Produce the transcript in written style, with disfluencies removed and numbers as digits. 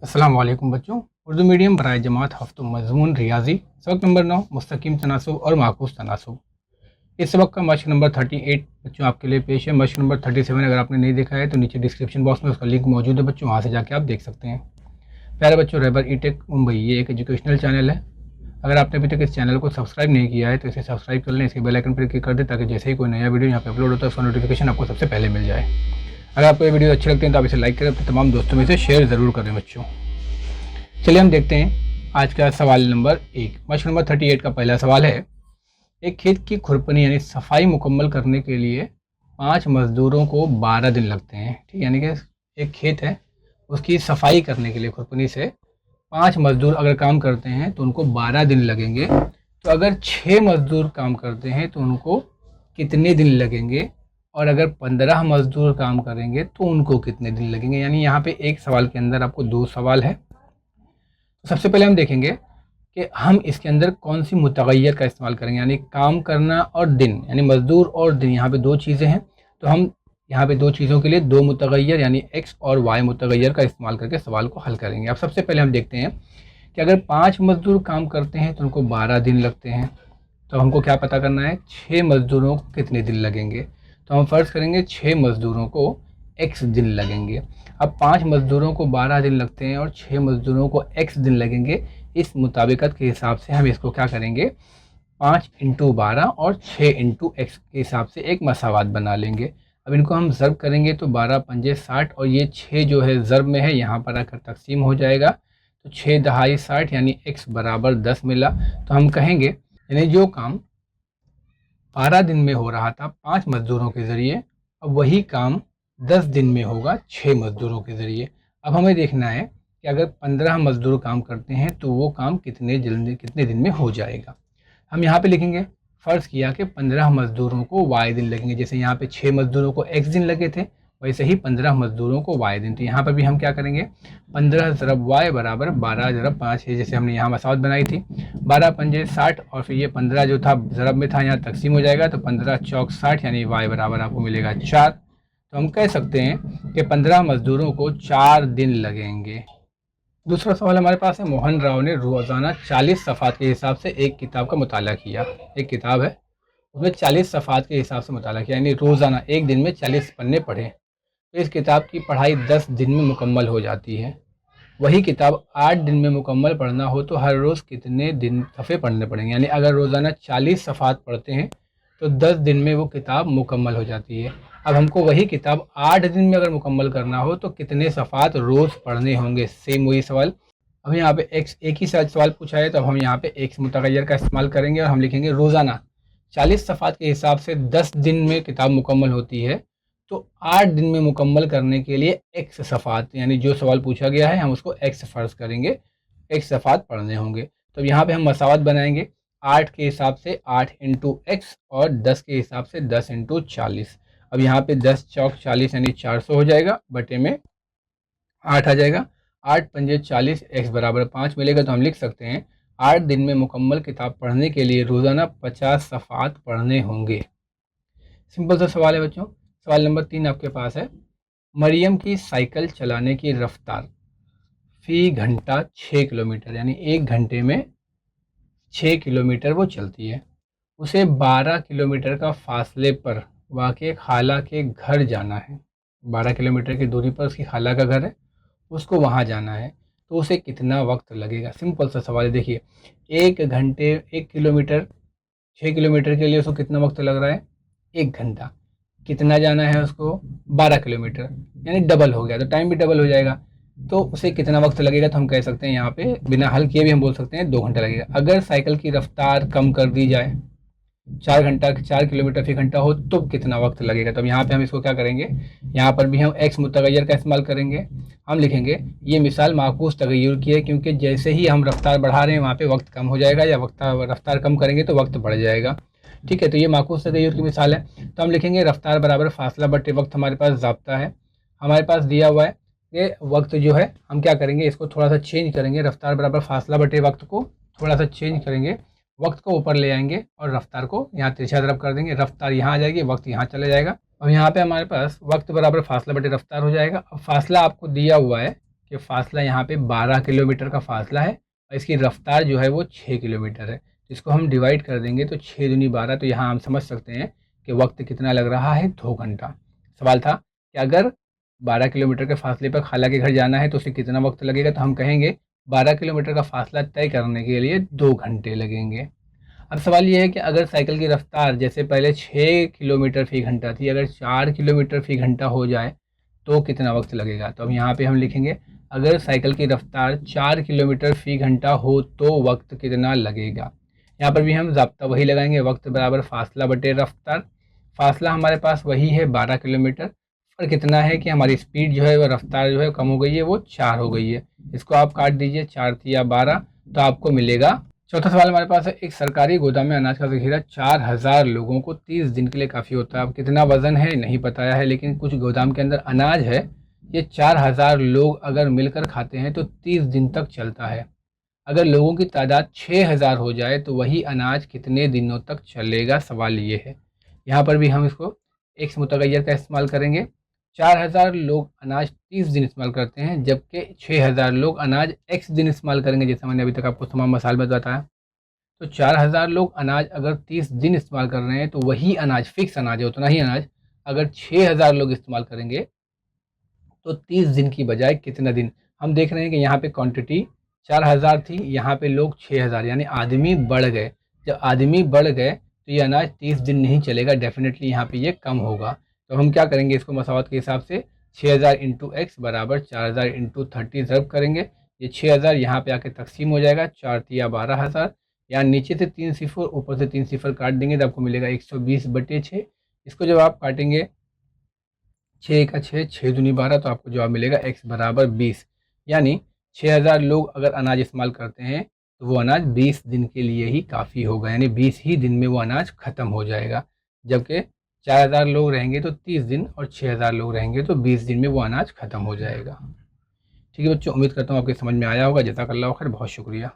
अस्सलाम वालेकुम बच्चों। उर्दू मीडियम बराए जमात हफ्तु मज़मून रियाजी सबक नंबर 9 मुस्तकीम तनासुब और माकूस तनासुब। इस सबक का मश्क नंबर 38 बच्चों आपके लिए पेश है। मश्क नंबर 37 अगर आपने नहीं देखा है तो नीचे डिस्क्रिप्शन बॉक्स में उसका लिंक मौजूद है बच्चों, वहाँ से जाके आप देख सकते हैं। प्यारे बच्चों, रहबर ई टेक मुंबई ये एक एजुकेशनल चैनल है। अगर आपने अभी तक इस चैनल को सब्सक्राइब नहीं किया है तो इसे सब्सक्राइब कर लें, इसके बेल आइकन पर क्लिक कर दें ताकि जैसे ही कोई नया वीडियो यहाँ पे अपलोड होता है उसका नोटिफिकेशन आपको सबसे पहले मिल जाए। अगर आपको ये वीडियो अच्छी लगती है तो आप इसे लाइक करें, अपने तमाम दोस्तों में इसे शेयर ज़रूर करें बच्चों। चलिए हम देखते हैं आज का सवाल नंबर 1। मश्क नंबर 38 का पहला सवाल है, एक खेत की खुरपनी यानी सफाई मुकम्मल करने के लिए 5 मजदूरों को 12 दिन लगते हैं। ठीक, यानी कि एक खेत है उसकी सफाई करने के लिए खुरपनी से 5 मजदूर अगर काम करते हैं तो उनको 12 दिन लगेंगे। तो अगर 6 मजदूर काम करते हैं तो उनको कितने दिन लगेंगे, और अगर 15 मजदूर काम करेंगे तो उनको कितने दिन लगेंगे। यानी यहाँ पे एक सवाल के अंदर आपको 2 सवाल है। सबसे पहले हम देखेंगे कि हम इसके अंदर कौन सी मुतगय्यर का इस्तेमाल करेंगे, यानी काम करना और दिन, यानी मजदूर और दिन, यहाँ पे 2 चीज़ें हैं। तो हम यहाँ पे 2 चीज़ों के लिए 2 मुतगय्यर यानी एक्स और वाई मुतगय्यर का इस्तेमाल करके सवाल को हल करेंगे। अब सबसे पहले हम देखते हैं कि अगर 5 मजदूर काम करते हैं तो उनको 12 दिन लगते हैं। तो हमको क्या पता करना है, 6 मजदूरों को कितने दिन लगेंगे। तो हम फ़र्ज़ करेंगे 6 मजदूरों को एक्स दिन लगेंगे। अब 5 मजदूरों को 12 दिन लगते हैं और 6 मजदूरों को एक्स दिन लगेंगे। इस मुताबिकत के हिसाब से हम इसको क्या करेंगे, 5 इंटू 12 और 6 इंटू एक्स के हिसाब से एक मसावात बना लेंगे। अब इनको हम ज़र्ब करेंगे तो 12 पंजे 60 और ये 6 जो है ज़र्ब में है, यहाँ पर आकर तकसीम हो जाएगा। तो 6 दहाई 60 यानी एक्स बराबर 10 मिला। तो हम कहेंगे यानी जो काम 12 दिन में हो रहा था 5 मजदूरों के ज़रिए, अब वही काम 10 दिन में होगा 6 मजदूरों के ज़रिए। अब हमें देखना है कि अगर 15 मजदूर काम करते हैं तो वो काम कितने दिन में हो जाएगा। हम यहाँ पे लिखेंगे, फ़र्ज़ किया कि 15 मजदूरों को वाई दिन लगेंगे। जैसे यहाँ पे 6 मजदूरों को एक्स दिन लगे थे, वैसे ही 15 मजदूरों को वाई दिन। तो यहाँ पर भी हम क्या करेंगे, 15 ज़रब वाई बराबर 12 ज़रब 5 है। जैसे हमने यहाँ मसावत बनाई थी, 12 पंजे 60 और फिर ये 15 जो था ज़रब में था यहाँ तकसीम हो जाएगा। तो 15 चौक 60 यानी वाई बराबर आपको मिलेगा 4। तो हम कह सकते हैं कि 15 मजदूरों को 4 दिन लगेंगे। दूसरा सवाल हमारे पास है, मोहन राव ने रोज़ाना 40 सफ़ात के हिसाब से एक किताब का मुताला किया। एक किताब है उसमें 40 सफ़ात के हिसाब से मुताला किया, यानी रोज़ाना एक दिन में 40 पन्ने पढ़े। तो इस किताब की पढ़ाई 10 दिन में मुकम्मल हो जाती है। वही किताब 8 दिन में मुकम्मल पढ़ना हो तो हर रोज़ कितने दिन सफ़े पढ़ने पड़ेंगे। यानी अगर रोज़ाना 40 सफ़ात पढ़ते हैं तो 10 दिन में वो किताब मुकम्मल हो जाती है। अब हमको वही किताब 8 दिन में अगर मुकम्मल करना हो तो कितने सफ़ात रोज़ पढ़ने होंगे। सेम वही सवाल। अब यहाँ पे एक्स एक ही सवाल पूछा है तो अब हम यहाँ पे एक्स मुतगय्यर का इस्तेमाल करेंगे और हम लिखेंगे रोज़ाना 40 सफ़ात के हिसाब से 10 दिन में किताब मुकम्मल होती है। तो 8 दिन में मुकम्मल करने के लिए एक्स सफ़ात, यानी जो सवाल पूछा गया है हम उसको एक्स फ़र्ज़ करेंगे, एक्स सफ़ात पढ़ने होंगे। तो यहाँ पे हम मसावत बनाएंगे 8 के हिसाब से 8 इंटू एक्स और 10 के हिसाब से 10 इंटू 40। अब यहाँ पे 10 चौक 40 यानी 400 हो जाएगा, बटे में 8 आ जाएगा। 8 पंजे 40 एक्स बराबर 5 मिलेगा। तो हम लिख सकते हैं 8 दिन में मुकम्मल किताब पढ़ने के लिए रोज़ाना 50 सफ़ात पढ़ने होंगे। सिंपल सा सवाल है बच्चों। सवाल नंबर 3 आपके पास है, मरियम की साइकिल चलाने की रफ्तार फ़ी घंटा 6 किलोमीटर, यानी 1 घंटे में 6 किलोमीटर वो चलती है। उसे 12 किलोमीटर का फासले पर वाक़ई खाला के घर जाना है। 12 किलोमीटर की दूरी पर उसकी खाला का घर है, उसको वहाँ जाना है। तो उसे कितना वक्त लगेगा। सिंपल सा सवाल है। देखिए 1 घंटे 1 किलोमीटर 6 किलोमीटर के लिए उसको कितना वक्त लग रहा है, 1 घंटा। कितना जाना है उसको, 12 किलोमीटर, यानी डबल हो गया तो टाइम भी डबल हो जाएगा। तो उसे कितना वक्त लगेगा, तो हम कह सकते हैं यहाँ पे बिना हल किए भी हम बोल सकते हैं 2 घंटा लगेगा। अगर साइकिल की रफ्तार कम कर दी जाए, 4 किलोमीटर फी घंटा हो तो कितना वक्त लगेगा। तो यहाँ पे हम इसको क्या करेंगे, यहाँ पर भी हम एक्स मुतगय्यर का इस्तेमाल करेंगे। हम लिखेंगे ये मिसाल माकूस तगय्युर की है, क्योंकि जैसे ही हम रफ्तार बढ़ा रहे हैं वहाँ पे वक्त कम हो जाएगा, या रफ्तार कम करेंगे तो वक्त बढ़ जाएगा। ठीक है, तो ये माकूस तगय्युर की मिसाल है। तो हम लिखेंगे रफ्तार बराबर फासला बटे वक्त। हमारे पास ज़ाब्ता है, हमारे पास दिया हुआ है कि वक्त जो है हम क्या करेंगे, इसको थोड़ा सा चेंज करेंगे। रफ्तार बराबर फासला बटे वक्त को थोड़ा सा चेंज करेंगे, वक्त को ऊपर ले आएंगे और रफ्तार को यहाँ तिरछा तरफ कर देंगे। रफ्तार यहाँ आ जाएगी, वक्त यहाँ चला जाएगा। अब यहाँ पे हमारे पास वक्त बराबर फासला बटे रफ्तार हो जाएगा। अब फासला आपको दिया हुआ है कि फ़ासला यहाँ पे 12 किलोमीटर का फ़ासला है और इसकी रफ़्तार जो है वो 6 किलोमीटर है। तो इसको हम डिवाइड कर देंगे तो 6 दूनी 12, तो यहाँ हम समझ सकते हैं कि वक्त कितना लग रहा है, 2 घंटा। सवाल था कि अगर 12 किलोमीटर के फासले पर खाला के घर जाना है तो उसे कितना वक्त लगेगा, तो हम कहेंगे 12 किलोमीटर का फासला तय करने के लिए 2 घंटे लगेंगे। अब सवाल ये है कि अगर साइकिल की रफ्तार जैसे पहले 6 किलोमीटर फी घंटा थी, अगर 4 किलोमीटर फी घंटा हो जाए तो कितना वक्त लगेगा। तो अब यहाँ पे हम लिखेंगे अगर साइकिल की रफ्तार 4 किलोमीटर फी घंटा हो तो वक्त कितना लगेगा। यहाँ पर भी हम ज़ाब्ता वही लगाएंगे, वक्त बराबर फासला बटे रफ्तार। फासला हमारे पास वही है 12 किलोमीटर, पर कितना है कि हमारी स्पीड जो है वो रफ्तार जो है कम हो गई है, वो 4 हो गई है। इसको आप काट दीजिए, 4 तिया 12, तो आपको मिलेगा। चौथा सवाल हमारे पास है, एक सरकारी गोदाम में अनाज का जखीरा 4000 लोगों को 30 दिन के लिए काफ़ी होता है। अब कितना वजन है नहीं बताया है, लेकिन कुछ गोदाम के अंदर अनाज है, ये 4000 लोग अगर मिलकर खाते हैं तो 30 दिन तक चलता है। अगर लोगों की तादाद 6000 हो जाए तो वही अनाज कितने दिनों तक चलेगा, सवाल ये है। यहाँ पर भी हम इसको एक्स मुतगैर का इस्तेमाल करेंगे। 4000 लोग अनाज 30 दिन इस्तेमाल करते हैं, जबकि 6000 लोग अनाज एक्स दिन इस्तेमाल करेंगे, जैसे मैंने अभी तक आपको तमाम मसाल में बताया। तो 4000 लोग अनाज अगर 30 दिन इस्तेमाल कर रहे हैं तो वही अनाज, फिक्स अनाज है, उतना ही अनाज अगर 6000 लोग इस्तेमाल करेंगे तो 30 दिन की बजाय कितना दिन। हम देख रहे हैं कि यहाँ पे क्वांटिटी 4000 थी, यहाँ पे लोग 6000, यानी आदमी बढ़ गए। जब आदमी बढ़ गए तो ये अनाज 30 दिन नहीं चलेगा, डेफिनेटली यहाँ पे ये कम होगा। तो हम क्या करेंगे, इसको मसावत के हिसाब से 6000 इंटू एक्स बराबर 4000 इंटू 30 ज़रब करेंगे। ये 6000 यहाँ पे आके तकसीम हो जाएगा, 4 तिया 12000, यहाँ नीचे से 3 सिफर ऊपर से 3 सिफर काट देंगे तो आपको मिलेगा 120/6। इसको जब आप काटेंगे 6 का 6, 6 दूनी 12, तो आपको जवाब मिलेगा x बराबर 20। यानी 6000 लोग अगर अनाज इस्तेमाल करते हैं तो वो अनाज 20 दिन के लिए ही काफ़ी होगा, यानी 20 ही दिन में वो अनाज ख़त्म हो जाएगा। जबकि 4000 लोग रहेंगे तो 30 दिन और 6000 लोग रहेंगे तो 20 दिन में वो अनाज ख़त्म हो जाएगा। ठीक है बच्चों, उम्मीद करता हूँ आपके समझ में आया होगा। जज़ाकल्लाह खैर, बहुत शुक्रिया।